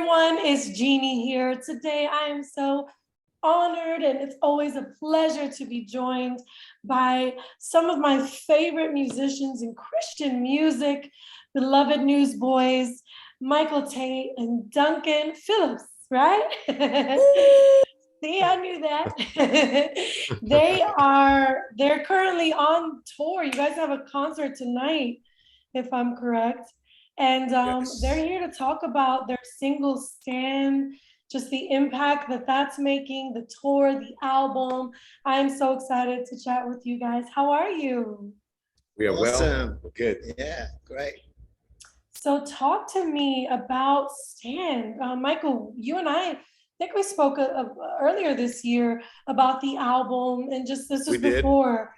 everyone, it's Jeannie here. Today I am so honored and it's always a pleasure to be joined by some of my favorite musicians in Christian music, beloved Newsboys, Michael Tate and Duncan Phillips, right? See, I knew that. They're currently on tour. You guys have a concert tonight, if I'm correct. And Yes. they're here to talk about their single Stand, just the impact that that's making, the tour, the album. I'm so excited to chat with you guys. How are you? We are Awesome. well. We're good. Yeah, great. So talk to me about Stand. Michael, you and I think we spoke earlier this year about the album, and just this was We did. before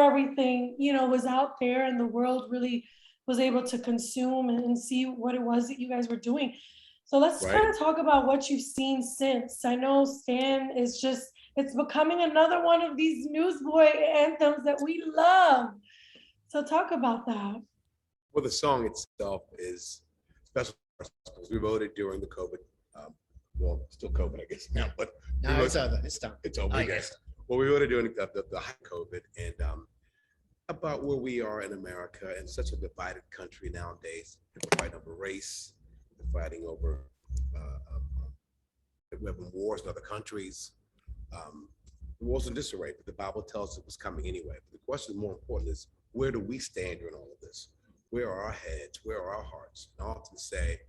everything, was out there and the world really was able to consume and see what it was that you guys were doing. So let's Right. kind of talk about what you've seen since. I know Stan is it's becoming another one of these newsboy anthems that we love. So talk about that. Well, the song itself is special because we wrote it during the COVID. Well, still COVID, I guess now, but we No, wrote- it's over. It's done. It's over. I Yes. guess. Well, we wrote it during the high COVID, and about where we are in America and such a divided country nowadays. People fighting over race, they're fighting over we're having wars in other countries. The wars in disarray, but the Bible tells us it was coming anyway. But the question more important is, where do we stand during all of this? Where are our heads? Where are our hearts? And I often say,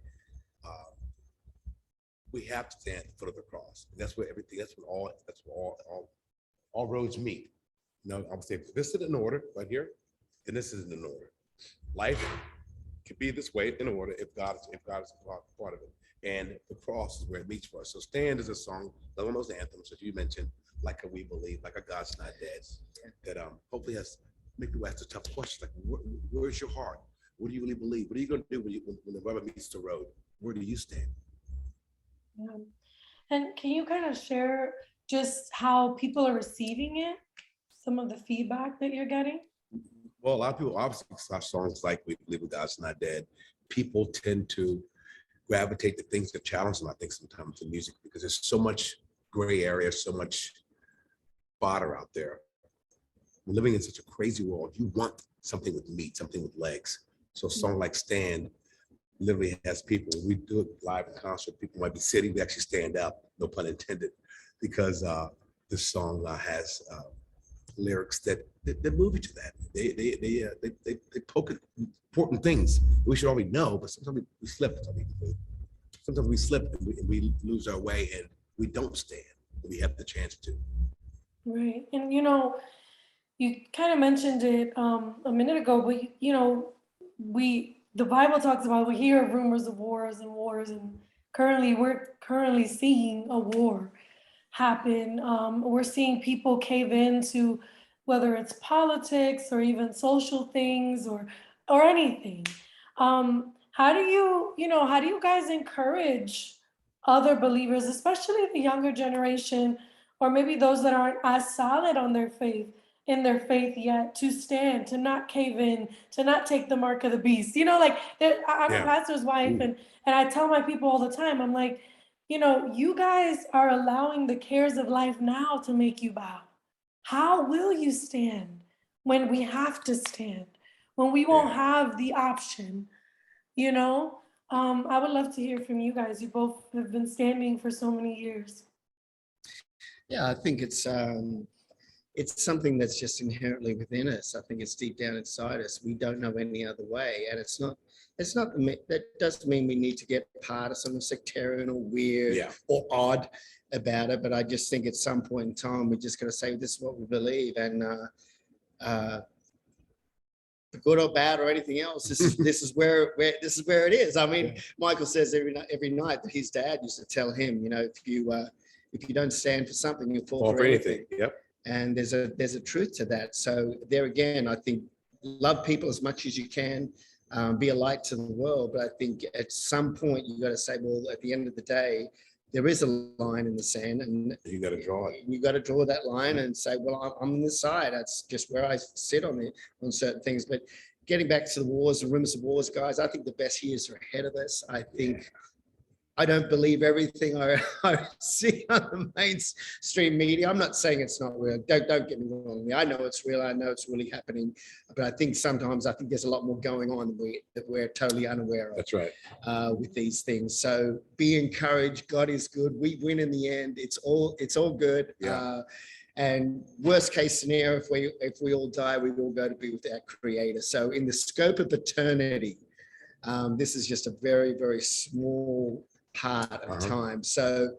we have to stand at the foot of the cross. And that's where everything, that's where all roads meet. You know, I would say this is in order right here, and this is in order. Life can be this way in order if God is part of it. And the cross is where it meets for us. So Stand is a song, one of those anthems that you mentioned, like a We Believe, like a God's Not Dead, that hopefully has make people ask the tough questions like, where's your heart? What do you really believe? What are you going to do when the rubber meets the road? Where do you stand? Yeah. And can you kind of share just how people are receiving it? Some of the feedback that you're getting? Well, a lot of people obviously start songs like We Believe in God's Not Dead. People tend to gravitate to things that challenge them, I think, sometimes in music, because there's so much gray area, so much fodder out there. We're living in such a crazy world. You want something with meat, something with legs. So a song like Stand literally has people, when we do it live in concert, people might be sitting, we actually stand up, no pun intended, because this song has lyrics that move you to that. They poke at important things we should already know, but sometimes we slip. Sometimes we slip and we lose our way and we don't stand. We have the chance to. Right. And you kind of mentioned it a minute ago, but the Bible talks about we hear of rumors of wars, and we're currently seeing a war happen. We're seeing people cave into whether it's politics or even social things or anything. How do you guys encourage other believers, especially the younger generation, or maybe those that aren't as solid on their faith yet, to stand, to not cave in, to not take the mark of the beast? I'm a pastor's wife, and I tell my people all the time, I'm like, you guys are allowing the cares of life now to make you bow. How will you stand when we have to stand, when we won't have the option? I would love to hear from you guys. You both have been standing for so many years. Yeah, I think it's something that's just inherently within us. I think it's deep down inside us. We don't know any other way, and it's not that doesn't mean we need to get part of something sectarian or weird or odd about it. But I just think at some point in time, we're just going to say this is what we believe, and good or bad or anything else, this is where it is. I mean, Michael says every night that his dad used to tell him, if you don't stand for something, you fall for anything. Yep. And there's a truth to that. So there again, I think love people as much as you can, be a light to the world. But I think at some point you got to say, well, at the end of the day, there is a line in the sand, and you got to draw it. You got to draw that line and say, well, I'm on this side. That's just where I sit on certain things. But getting back to the wars and rumors of wars, guys, I think the best years are ahead of us. I think I don't believe everything I see on the mainstream media. I'm not saying it's not real. Don't get me wrong. I know it's real. I know it's really happening. But I think sometimes there's a lot more going on that we're totally unaware of. That's right. With these things. So be encouraged. God is good. We win in the end. It's all good. Yeah. And worst case scenario, if we all die, we will go to be with our Creator. So in the scope of eternity, this is just a very, very small part of time. So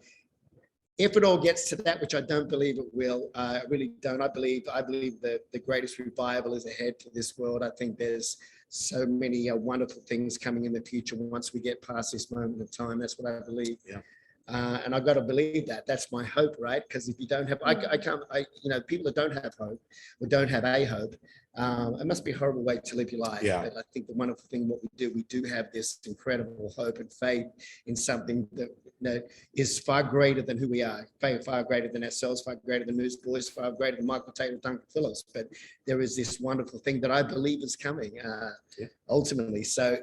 if it all gets to that, which I don't believe it will, I really don't. I believe that the greatest revival is ahead for this world. I think there's so many wonderful things coming in the future once we get past this moment of time. That's what I believe. Yeah. And I've got to believe that. That's my hope, right? Because if you don't have, people that don't have hope or don't have a hope, it must be a horrible way to live your life. Yeah. But I think the wonderful thing, what we do have this incredible hope and faith in something that is far greater than who we are, far greater than ourselves, far greater than NewsBoys, far greater than Michael Taylor, Duncan Phillips. But there is this wonderful thing that I believe is coming ultimately. So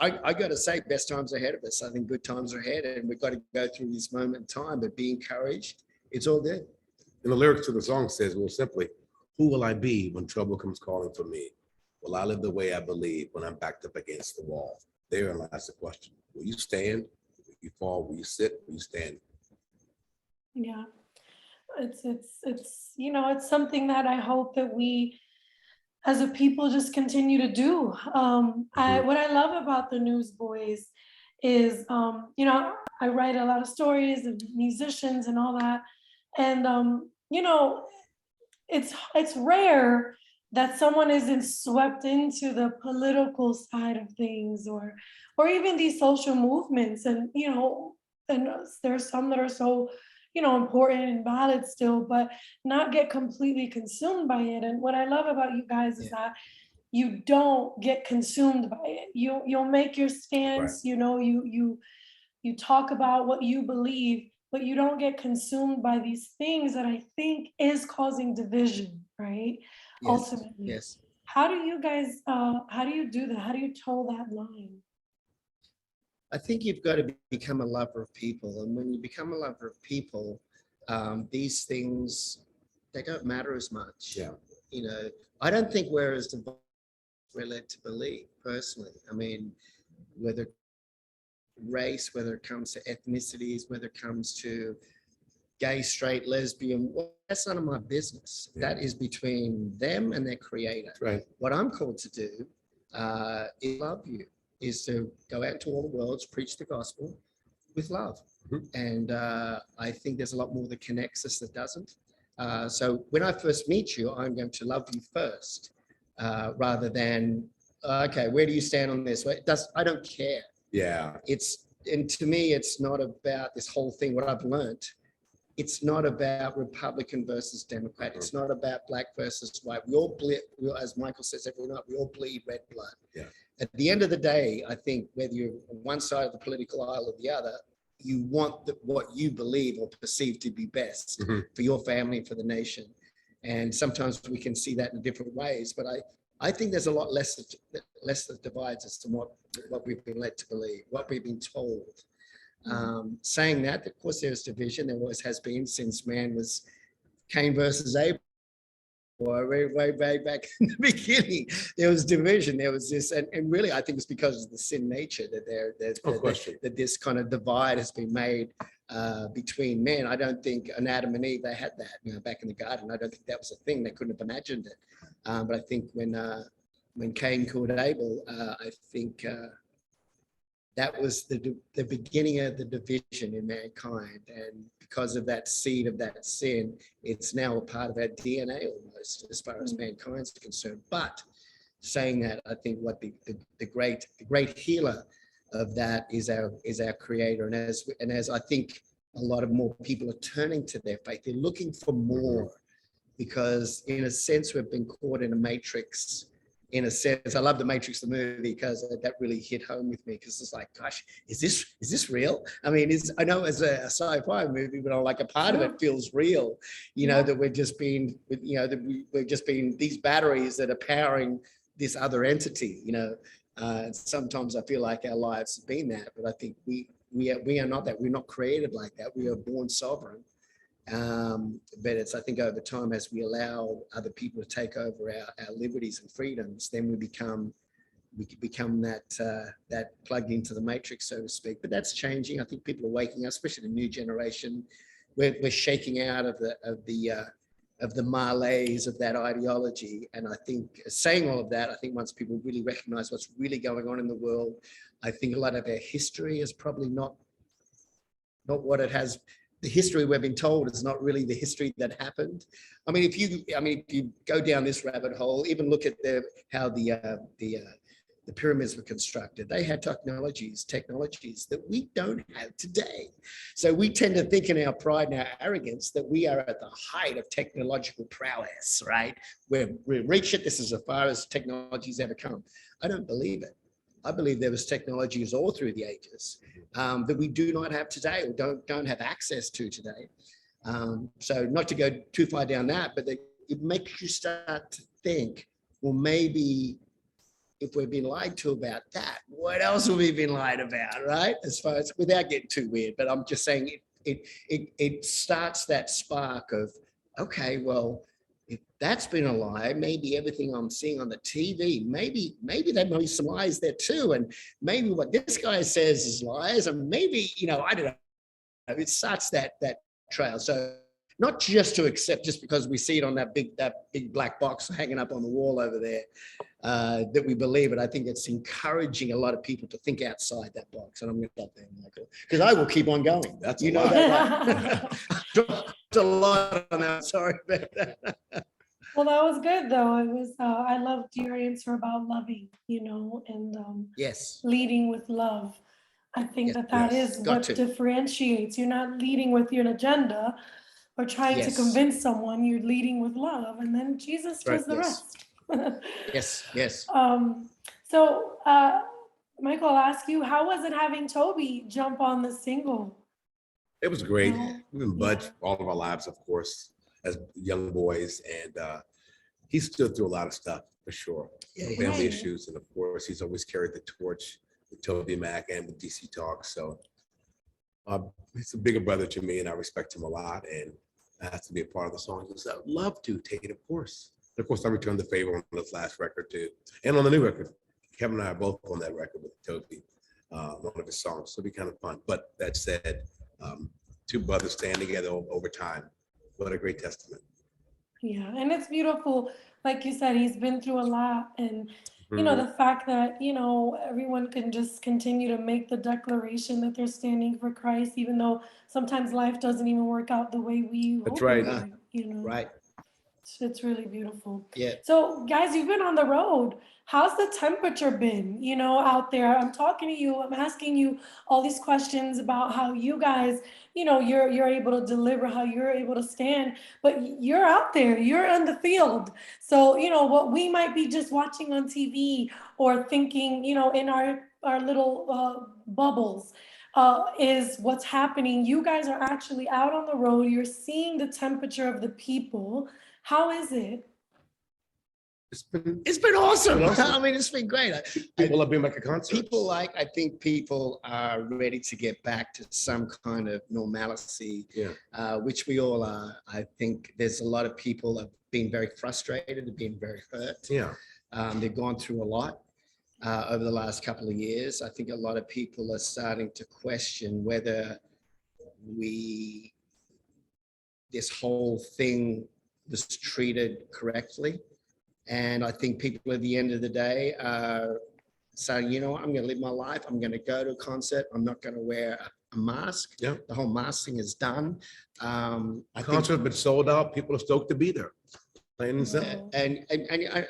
I got to say, best times ahead of us. I think good times are ahead, and we've got to go through this moment in time, but be encouraged. It's all good. And the lyrics to the song says, well, simply, who will I be when trouble comes calling for me? Will I live the way I believe when I'm backed up against the wall? Therein lies the question. Will you stand? Will you fall? Will you sit? Will you stand? Yeah, it's it's something that I hope that we as a people just continue to do. What I love about the Newsboys is, I write a lot of stories of musicians and all that, and it's rare that someone isn't swept into the political side of things, or even these social movements, and there's some that are so important and valid still, but not get completely consumed by it. And what I love about you guys is that you don't get consumed by it. You'll make your stance. Right. You talk about what you believe, but you don't get consumed by these things that I think is causing division, right? Yes. Ultimately. Yes. How do you guys how do you do that? How do you toe that line? I think you've got to become a lover of people. And when you become a lover of people, these things, they don't matter as much. Yeah. I don't think we're led to believe, personally. I mean, whether race, whether it comes to ethnicities, whether it comes to gay, straight, lesbian, well, that's none of my business. Yeah. That is between them and their Creator. That's right. What I'm called to do is love you, is to go out into all the worlds, preach the gospel with love. And I think there's a lot more that connects us that doesn't. So when I first meet you, I'm going to love you first, rather than, okay, where do you stand on this? I don't care. Yeah. And to me, it's not about this whole thing. What I've learned, it's not about Republican versus Democrat. It's not about black versus white. We all bleed, as Michael says every night, we all bleed red blood. Yeah. At the end of the day, I think whether you're on one side of the political aisle or the other, you want what you believe or perceive to be best for your family and for the nation. And sometimes we can see that in different ways. But I think there's a lot less that divides us to what we've been led to believe, what we've been told. Saying that, of course, there's division. There always has been since man was Cain versus Abel. Way back in the beginning, there was division. There was this, and really, I think it's because of the sin nature that this kind of divide has been made between men. I don't think an Adam and Eve, they had that, back in the garden. I don't think that was a thing. They couldn't have imagined it. But I think when Cain killed Abel, I think that was the beginning of the division in mankind. And because of that seed of that sin, it's now a part of our DNA almost, as far as mankind's concerned. But saying that, I think what the great healer of that is our Creator. And as I think a lot of more people are turning to their faith, they're looking for more, because in a sense, we've been caught in a matrix. In a sense, I love the Matrix, the movie, because that really hit home with me, because it's like, gosh, is this real? I mean, I know it's a sci-fi movie, but like a part of it feels real, that we're just being, we're just being these batteries that are powering this other entity, Sometimes I feel like our lives have been that, but I think we are not that. We're not created like that. We are born sovereign. But it's, I think, over time, as we allow other people to take over our liberties and freedoms, then we become that plugged into the matrix, so to speak. But that's changing. I think people are waking up, especially the new generation. We're shaking out of the malaise of that ideology. And I think, saying all of that, I think once people really recognize what's really going on in the world, I think a lot of our history is probably not what it has. The history we've been told is not really the history that happened. I mean, if you go down this rabbit hole, even look at how the pyramids were constructed. They had technologies that we don't have today. So we tend to think in our pride and our arrogance that we are at the height of technological prowess, right? We've reached it. This is as far as technology's ever come. I don't believe it. I believe there was technologies all through the ages that we do not have today, or don't have access to today. So not to go too far down that, but it makes you start to think, well, maybe if we've been lied to about that, what else have we been lied about, right? As far as, without getting too weird, but I'm just saying it starts that spark of, okay, well, if that's been a lie, maybe everything I'm seeing on the TV, maybe there might be some lies there too. And maybe what this guy says is lies, and maybe, I don't know. It starts that trail. So not just to accept just because we see it on that big black box hanging up on the wall over there, that we believe it. I think it's encouraging a lot of people to think outside that box. And I'm going to stop there, Michael, because I will keep on going. That's that. Right? Dropped a lot on that. Sorry about that. Well, that was good though. It was. I loved your answer about loving, and Yes. leading with love. I think Yes, that yes. is Got what to. differentiates. You're not leading with your agenda or trying to Yes. convince someone. You're leading with love, and then Jesus Right, does the yes. rest. Yes. So, Michael, I'll ask you, how was it having Toby jump on the single? It was great. Oh, We've been buds all of our lives, of course, as young boys, and he stood through a lot of stuff for sure. Yeah, Family right. issues, and of course, he's always carried the torch with Toby Mac and with DC Talk. So he's a bigger brother to me, and I respect him a lot. And that has to be a part of the song. He said, I'd love to, Tate, of course. And of course, I returned the favor on this last record too, and on the new record. Kevin and I are both on that record with Toby, one of his songs. So it'll be kind of fun. But that said, two brothers staying together over time. What a great testament. Yeah, and it's beautiful. Like you said, he's been through a lot. And, the fact that, everyone can just continue to make the declaration that they're standing for Christ, even though sometimes life doesn't even work out the way we That's hope right. it would, Right. It's really beautiful. Yeah. So guys, you've been on the road. How's the temperature been, out there? I'm talking to you, I'm asking you all these questions about how you guys, you're able to deliver, how you're able to stand, but you're out there, you're in the field. So, what we might be just watching on TV or thinking, in our little bubbles, is what's happening. You guys are actually out on the road. You're seeing the temperature of the people. How is it? It's been awesome. Awesome. I mean, it's been great. People love being like a concert. I think people are ready to get back to some kind of normalcy, which we all are. I think there's a lot of people have been very frustrated, have been very hurt. Yeah. They've gone through a lot over the last couple of years. I think a lot of people are starting to question whether this whole thing was treated correctly. And I think people at the end of the day are saying, I'm going to live my life. I'm going to go to a concert. I'm not going to wear a mask. Yeah. The whole mask thing is done. Concert has been sold out. People are stoked to be there. Plain and simple. And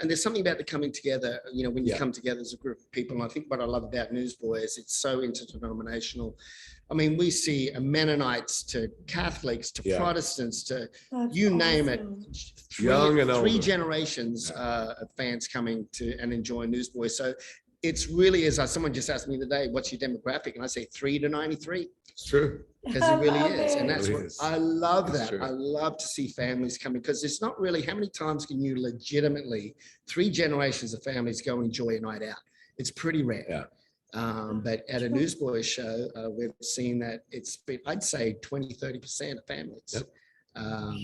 there's something about the coming together, when you come together as a group of people. And I think what I love about NewsBoys, it's so interdenominational. I mean, we see Mennonites to Catholics to Protestants to you name it. Young and old. 3 generations of fans coming to and enjoying NewsBoys. So it's really, as someone just asked me today, what's your demographic? And I say 3 to 93. It's true. Because it really is. And that's It what is. I love that. True. I love to see families coming because it's not really how many times can you legitimately 3 generations of families go enjoy a night out. it's pretty rare. Yeah. But at a Newsboys show, we've seen that it's been, I'd say 20-30% of families. Yep.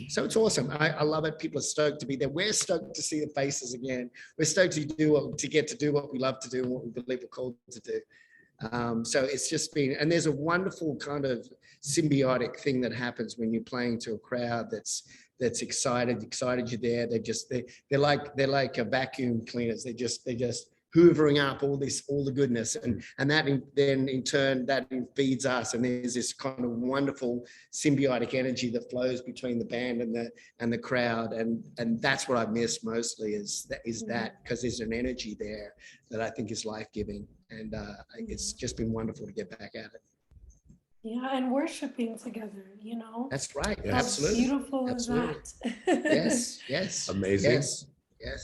So it's awesome. I love it. People are stoked to be there. We're stoked to see the faces again. We're stoked to get to do what we love to do and what we believe we're called to do. So it's just been, and there's a wonderful kind of symbiotic thing that happens when you're playing to a crowd that's excited you're there. They're like a vacuum cleaners. They're just hoovering up all the goodness, and that then in turn that feeds us, and there's this kind of wonderful symbiotic energy that flows between the band and the crowd, and that's what I miss mostly is that because there's an energy there that I think is life-giving, and it's just been wonderful to get back at it. Yeah, and worshiping together, you know. That's right. Yes. How Absolutely. beautiful Absolutely. is that? Yes. Amazing. Yes.